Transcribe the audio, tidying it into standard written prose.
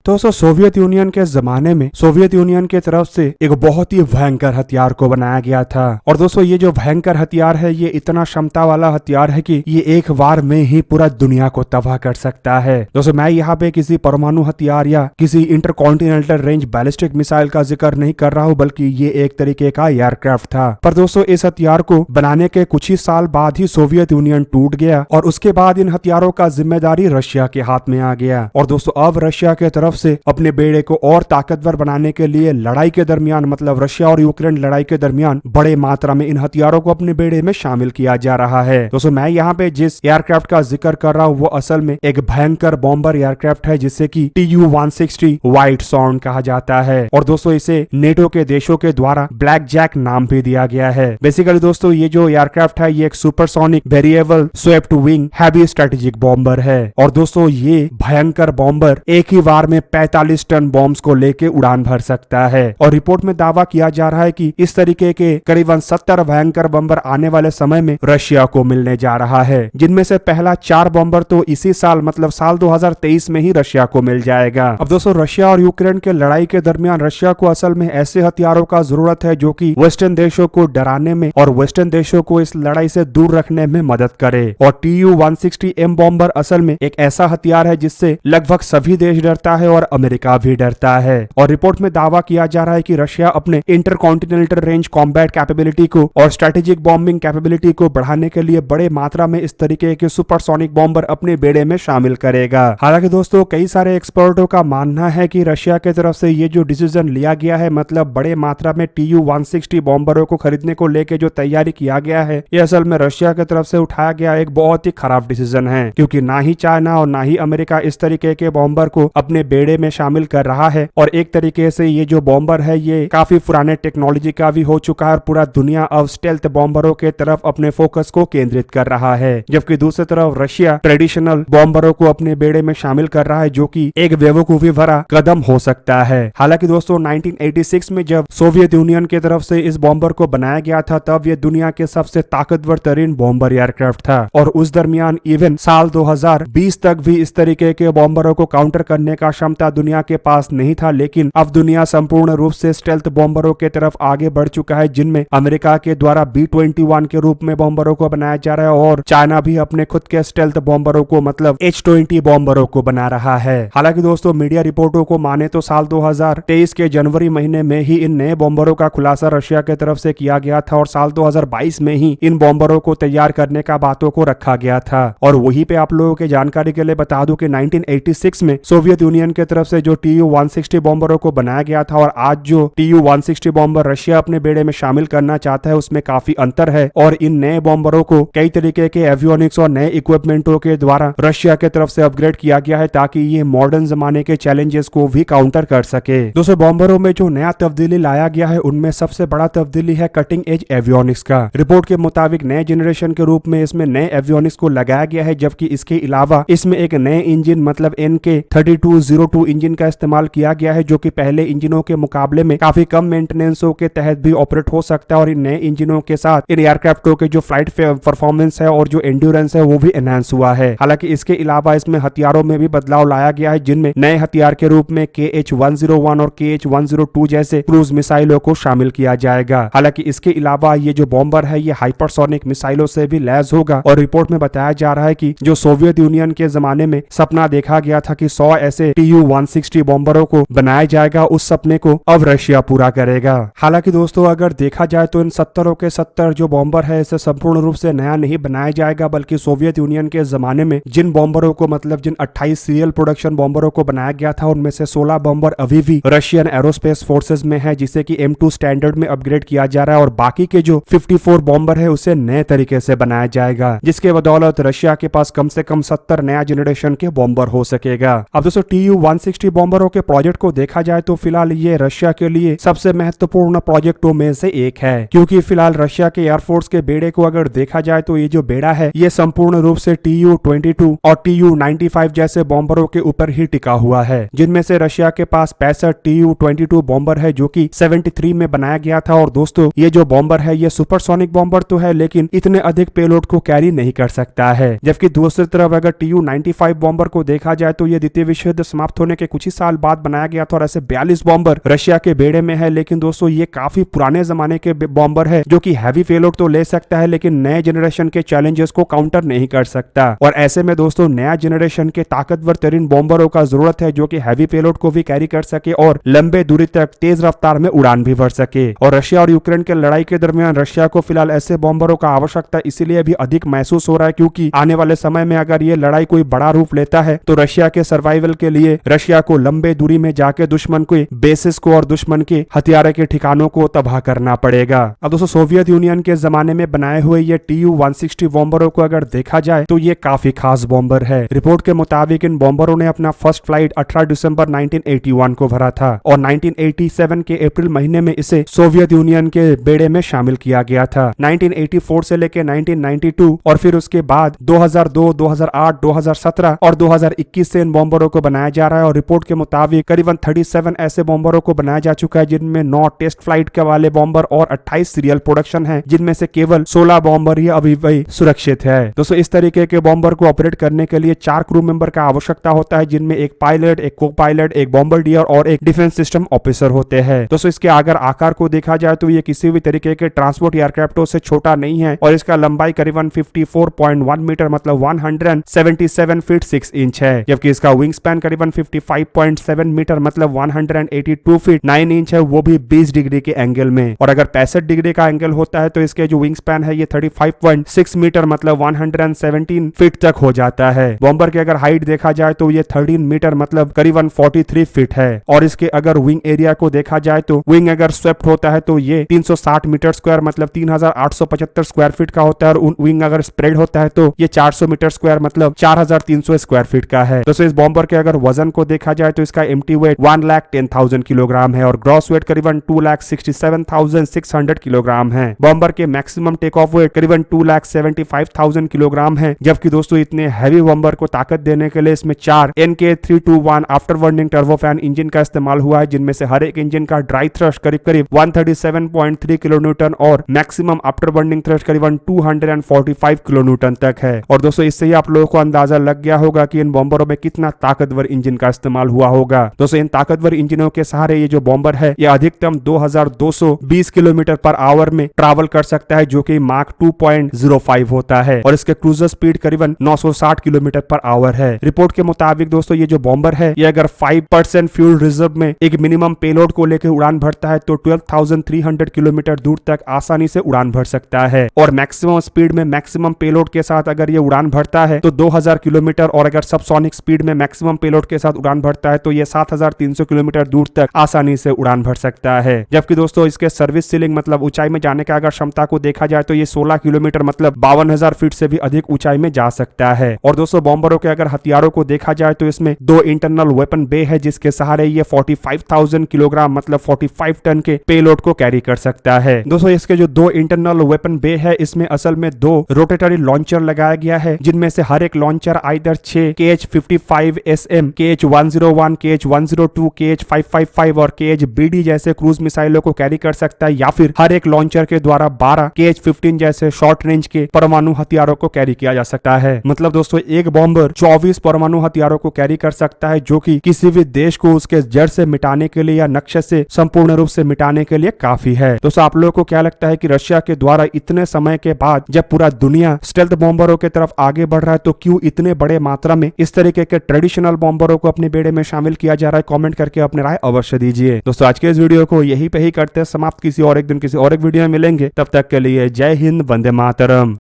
दोस्तों Soviet union के जमाने में सोवियत यूनियन की तरफ से एक बहुत ही भयंकर हथियार को बनाया गया था। और दोस्तों ये जो भयंकर हथियार है ये इतना क्षमता वाला हथियार है कि ये एक बार में ही पूरा दुनिया को तबाह कर सकता है। दोस्तों मैं यहाँ पे किसी परमाणु हथियार या किसी इंटरकॉन्टिनेंटल रेंज बैलिस्टिक मिसाइल का जिक्र नहीं कर रहा हूँ, बल्कि ये एक तरीके का एयरक्राफ्ट था। पर दोस्तों इस हथियार को बनाने के कुछ ही साल बाद ही सोवियत यूनियन टूट गया और उसके बाद इन हथियारों का जिम्मेदारी रशिया के हाथ में आ गया। और दोस्तों अब रशिया के तरफ से अपने बेड़े को और ताकतवर बनाने के लिए लड़ाई के दरमियान, मतलब रशिया और यूक्रेन लड़ाई के दरमियान बड़े मात्रा में इन हथियारों को अपने बेड़े में शामिल किया जा रहा है। दोस्तों मैं यहाँ पे जिस एयरक्राफ्ट का जिक्र कर रहा हूँ वो असल में एक भयंकर बॉम्बर एयरक्राफ्ट है जिससे कि Tu-160 व्हाइट सॉर्न कहा जाता है। और दोस्तों इसे नेटो के देशों के द्वारा ब्लैक जैक नाम भी दिया गया है। बेसिकली दोस्तों ये जो एयरक्राफ्ट है ये एक supersonic variable swept wing heavy strategic bomber है। और दोस्तों ये भयंकर बॉम्बर एक ही बार में 45 टन बॉम्ब्स को लेके उड़ान भर सकता है। और रिपोर्ट में दावा किया जा रहा है कि इस तरीके के करीबन 70 भयंकर बॉम्बर आने वाले समय में रशिया को मिलने जा रहा है, जिनमें से पहला 4 बॉम्बर तो इसी साल मतलब साल 2023 में ही रशिया को मिल जाएगा। अब दोस्तों रशिया और यूक्रेन के लड़ाई के दरमियान रशिया को असल में ऐसे हथियारों का जरूरत है जो कि वेस्टर्न देशों को डराने में और वेस्टर्न देशों को इस लड़ाई से दूर रखने में मदद करे। और Tu-160M बॉम्बर असल में एक ऐसा हथियार है जिससे लगभग सभी देश डरता है और अमेरिका भी डरता है। और रिपोर्ट में दावा किया जा रहा है कि रशिया अपने इंटरकॉन्टिनेंटल रेंज कॉम्बैट कैपेबिलिटी को और स्ट्रेटेजिक बॉम्बिंग कैपेबिलिटी को बढ़ाने के लिए बड़े मात्रा में इस तरीके के सुपरसोनिक बॉम्बर अपने बेड़े में शामिल करेगा। हालांकि दोस्तों कई सारे एक्सपर्टों का मानना है कि रशिया की तरफ से ये जो डिसीजन लिया गया है, मतलब बड़े मात्रा में Tu-160 बॉम्बरों को खरीदने को लेकर जो तैयारी किया गया है, ये असल में रशिया की तरफ से उठाया गया एक बहुत ही खराब डिसीजन है, क्योंकि ना ही चाइना और ना ही अमेरिका इस तरीके के बॉम्बर को अपने बेड़े में शामिल कर रहा है। और एक तरीके से ये जो बॉम्बर है ये काफी पुराने टेक्नोलॉजी का भी हो चुका है और पूरा दुनिया अब स्टेल्थ बॉम्बरों के तरफ अपने फोकस को केंद्रित कर रहा है, जबकि दूसरी तरफ रशिया ट्रेडिशनल बॉम्बरों को अपने बेड़े में शामिल कर रहा है, जो कि एक बेवकूफी भरा कदम हो सकता है। हालांकि दोस्तों 1986 में जब सोवियत यूनियन की तरफ से इस बॉम्बर को बनाया गया था तब ये दुनिया के सबसे ताकतवर तरीन बॉम्बर एयरक्राफ्ट था। और उस दरमियान इवन साल 2020 तक भी इस तरीके के बॉम्बरों को काउंटर करने का क्षमता दुनिया के पास नहीं था। लेकिन अब दुनिया संपूर्ण रूप से स्टेल्थ बॉम्बरों के तरफ आगे बढ़ चुका है, जिनमें अमेरिका के द्वारा B-21 के रूप में बॉम्बरों को बनाया जा रहा है और चाइना भी अपने खुद के स्टेल्थ बॉम्बरों को मतलब H-20 बॉम्बरों को बना रहा है। हालांकि दोस्तों मीडिया रिपोर्टों को माने तो साल 2023 के जनवरी महीने में ही इन नए बॉम्बरों का खुलासा रशिया की तरफ से किया गया था और साल 2022 में ही इन बॉम्बरों को तैयार करने का बातों को रखा गया था। और वहीं पे आप लोगों के जानकारी के लिए बता दूं कि 1986 में सोवियत यूनियन की तरफ से जो Tu-160 बॉम्बरों को बनाया गया था और आज जो Tu-160 बॉम्बर रशिया अपने बेड़े में शामिल करना चाहता है उसमें काफी अंतर है। और इन नए बॉम्बरों को कई तरीके के एवियोनिक्स और नए इक्विपमेंटों के द्वारा रशिया की तरफ से अपग्रेड किया गया है ताकि ये मॉडर्न जमाने के चैलेंजेस को भी काउंटर कर सके। दोस्तों बॉम्बरों में जो नया तब्दीली लाया गया है उनमें सबसे बड़ा तब्दीली है कटिंग एज एवियोनिक्स का। रिपोर्ट के मुताबिक नए जनरेशन के रूप में इसमें नए एवियोनिक्स को लगाया गया है, जबकि इसके अलावा इसमें एक नए इंजन मतलब NK-3202 इंजन का इस्तेमाल किया गया है, जो कि पहले इंजनों के मुकाबले में काफी कम मेंटेनेंसों के तहत भी ऑपरेट हो सकता है। और इन नए इंजनों के साथ इन एयरक्राफ्टों के जो फ्लाइट परफॉर्मेंस है और जो एंड्योरेंस है वो भी एनहांस हुआ है। हालांकि इसके अलावा इसमें हथियारों में भी बदलाव लाया गया है, जिनमें नए हथियार के रूप में KH-101 और KH-102 जैसे क्रूज मिसाइलों को शामिल किया जाएगा। हालांकि इसके अलावा ये जो बॉम्बर है ये हाइपरसोनिक मिसाइलों से भी लैस होगा। और रिपोर्ट में बताया जा रहा है कि जो सोवियत यूनियन के जमाने में सपना देखा गया था कि 100 ऐसे Tu-160 बॉम्बरों को बनाया जाएगा, उस सपने को अब रशिया पूरा करेगा। हालांकि दोस्तों अगर देखा जाए तो इन 70 के 70 जो बॉम्बर है इसे संपूर्ण रूप से नया नहीं बनाया जाएगा, बल्कि सोवियत यूनियन के जमाने में जिन बॉम्बरों को मतलब जिन 28 सीरियल प्रोडक्शन बॉम्बरों को बनाया गया था उनमें से 16 बॉम्बर अभी भी रशियन एरोस्पेस फोर्सेस में है, जिसे कि M2 स्टैंडर्ड में अपग्रेड किया जा रहा है। और बाकी के जो 54 बॉम्बर है उसे नए तरीके से बनाया जाएगा, जिसके बदौलत रशिया के पास कम से कम 70 नया जनरेशन के बॉम्बर हो सकेगा। अब दोस्तों Tu-160 बॉम्बरों के प्रोजेक्ट को देखा जाए तो फिलहाल ये रशिया के लिए सबसे महत्वपूर्ण प्रोजेक्टों में से एक है, क्योंकि फिलहाल रशिया के एयरफोर्स के बेड़े को अगर देखा जाए तो ये जो बेड़ा है ये संपूर्ण रूप से Tu-22 और Tu-95 जैसे बॉम्बरों के ऊपर ही टिका हुआ है, जिनमें से रशिया के पास 65 Tu-22 बॉम्बर है जो कि 73 में बनाया गया था। और दोस्तों ये जो बॉम्बर है ये सुपरसोनिक बॉम्बर तो है, लेकिन इतने अधिक पेलोड को कैरी नहीं कर सकता है। जबकि दूसरी तरफ अगर Tu-95 बॉम्बर को देखा जाए तो ये द्वितीय विश्व युद्ध समाप्त समाप्त होने के कुछ ही साल बाद बनाया गया था और ऐसे 42 बॉम्बर रशिया के बेड़े में है। लेकिन दोस्तों ये काफी पुराने जमाने के बॉम्बर है जो कि हैवी पेलोड तो ले सकता है लेकिन नए जनरेशन के चैलेंजेस को काउंटर नहीं कर सकता। और ऐसे में दोस्तों नया जनरेशन के ताकतवर तरीन बॉम्बरों का जरूरत है जो कि हैवी पेलोड को भी कैरी कर सके और लंबे दूरी तक तेज रफ्तार में उड़ान भी भर सके। और रशिया और यूक्रेन के लड़ाई के दरमियान रशिया को फिलहाल ऐसे बॉम्बरों का आवश्यकता इसलिए भी अधिक महसूस हो रहा है क्योंकि आने वाले समय में अगर ये लड़ाई कोई बड़ा रूप लेता है तो रशिया के सर्वाइवल के लिए रशिया को लंबे दूरी में जाके दुश्मन के बेसिस को और दुश्मन के हथियारों के ठिकानों को तबाह करना पड़ेगा। अब दोस्तों सोवियत यूनियन के जमाने में बनाए हुए ये Tu-160 बॉम्बरों को अगर देखा जाए तो ये काफी खास बॉम्बर है। रिपोर्ट के मुताबिक इन बॉम्बरों ने अपना फर्स्ट फ्लाइट 18 दिसंबर 1981 को भरा था और 1987 के अप्रैल महीने में इसे सोवियत यूनियन के बेड़े में शामिल किया गया था। 1984 से लेकर 1992 और फिर उसके बाद 2002, 2008, 2017 और 2021 से इन बॉम्बरों को बनाया जा रहा है। और रिपोर्ट के मुताबिक करीबन 37 ऐसे बॉम्बरों को बनाया जा चुका है जिनमें 9 टेस्ट फ्लाइट के वाले बॉम्बर और 28 सीरियल प्रोडक्शन है जिनमें से केवल 16 बॉम्बर ही अभी भी सुरक्षित है। दोस्तों इस तरीके के बॉम्बर को ऑपरेट करने के लिए 4 क्रू मेंबर का आवश्यकता होता है जिनमें एक पायलट, एक को पायलट, एक बॉम्बरडियर और एक डिफेंस सिस्टम ऑफिसर होते हैं। दोस्तों इसके अगर आकार को देखा जाए तो ये किसी भी तरीके के ट्रांसपोर्ट एयरक्राफ्टों से छोटा नहीं है और इसका लंबाई करीबन 54.1 मीटर मतलब 177 फीट 6 इंच है, जबकि इसका विंग स्पैन करीबन 55.7 मीटर मतलब 182 फीट 9 इंच है, वो भी 20 डिग्री के एंगल में। और अगर 65 डिग्री का एंगल होता है तो इसके जो विंग स्पैन है ये 35.6 मीटर मतलब 117 फीट तक हो जाता है। बॉम्बर की अगर हाइट देखा जाए तो ये 13 मीटर मतलब करीबन 43 फीट है। और इसके अगर विंग एरिया को देखा जाए तो विंग अगर स्वेप्ट होता है तो ये 360 मीटर स्क्वायर मतलब 3875 स्क्वायर फीट का होता है और विंग अगर स्प्रेड होता है तो ये 400 मीटर स्क्वायर मतलब 4300 स्क्वायर फीट का है। दोस्तों इस बॉम्बर के अगर वजन को देखा जाए तो इसका एम्प्टी वेट 1,10,000 किलोग्राम है और ग्रॉस वेट करीबन 2,67,600 किलोग्राम है। बॉम्बर के मैक्सिमम टेक ऑफ वेट करीबन 2,75,000 किलोग्राम है। जबकि दोस्तों इतने हैवी बॉम्बर को ताकत देने के लिए इसमें 4 NK-321 after burning turbofan engine का इस्तेमाल हुआ है जिनमें से हर एक इंजन का ड्राई थ्रस्ट करीब 137.3 किलोन्यूटन और मैक्सिमम आफ्टर बर्निंग थ्रस्ट करीबन 245 किलोन्यूटन तक है। और दोस्तों इससे ही आप लोगों को अंदाजा लग गया होगा कि इन बॉम्बरों में कितना ताकतवर इंजन का इस्तेमाल हुआ होगा। दोस्तों इन ताकतवर इंजनों के सहारे ये जो बॉम्बर है ये अधिकतम 2220 किलोमीटर पर आवर में ट्रैवल कर सकता है जो कि मार्क 2.05 होता है और इसके क्रूजर स्पीड करीबन 960 किलोमीटर पर आवर है। रिपोर्ट के मुताबिक दोस्तों ये जो बॉम्बर है ये अगर 5% फ्यूल रिजर्व में एक मिनिमम पेलोड को लेकर उड़ान भरता है तो 12,300 किलोमीटर दूर तक आसानी से उड़ान भर सकता है। और मैक्सिमम स्पीड में मैक्सिमम पेलोड के साथ अगर ये उड़ान भरता है तो 2000 किलोमीटर और अगर सबसोनिक स्पीड में मैक्सिमम पेलोड के साथ उड़ान भरता है तो ये 7300 किलोमीटर दूर तक आसानी से उड़ान भर सकता है। जबकि दोस्तों इसके सर्विस सीलिंग मतलब ऊंचाई में जाने का अगर क्षमता को देखा जाए तो ये 16 किलोमीटर मतलब 52,000 फीट से भी अधिक ऊंचाई में जा सकता है। और दोस्तों बॉम्बरों के अगर हथियारों को देखा जाए तो इसमें 2 इंटरनल वेपन बे है जिसके सहारे ये 45,000 किलोग्राम मतलब 45 टन के पेलोड को कैरी कर सकता है। दोस्तों इसके जो 2 इंटरनल वेपन बे है इसमें असल में 2 रोटेटरी लॉन्चर लगाया गया है जिनमें से हर एक launcher either 6 KH-55 SM, KH-101, KH-102, KH-555 और KH-BD जैसे क्रूज मिसाइलों को कैरी कर सकता है या फिर हर एक लॉन्चर के द्वारा 12 KH-15 जैसे शॉर्ट रेंज के परमाणु हथियारों को कैरी किया जा सकता है। मतलब दोस्तों एक बॉम्बर 24 परमाणु हथियारों को कैरी कर सकता है जो कि किसी भी देश को उसके जड़ से मिटाने के लिए या नक्शे से संपूर्ण रूप से मिटाने के लिए काफी है। दोस्तों आप लोगों को क्या लगता है कि रशिया के द्वारा इतने समय के बाद जब पूरा दुनिया स्टेल्थ बॉम्बरों की तरफ आगे बढ़ रहा है तो क्यों इतने बड़े मात्रा में इस तरीके के ट्रेडिशनल बॉम्बरों को अपने बेड़े में शामिल किया जा रहा है? कमेंट करके अपने राय अवश्य दीजिए। दोस्तों आज के इस वीडियो को यही पे ही करते हैं समाप्त। किसी और एक दिन किसी और एक वीडियो में मिलेंगे, तब तक के लिए जय हिंद, वंदे मातरम।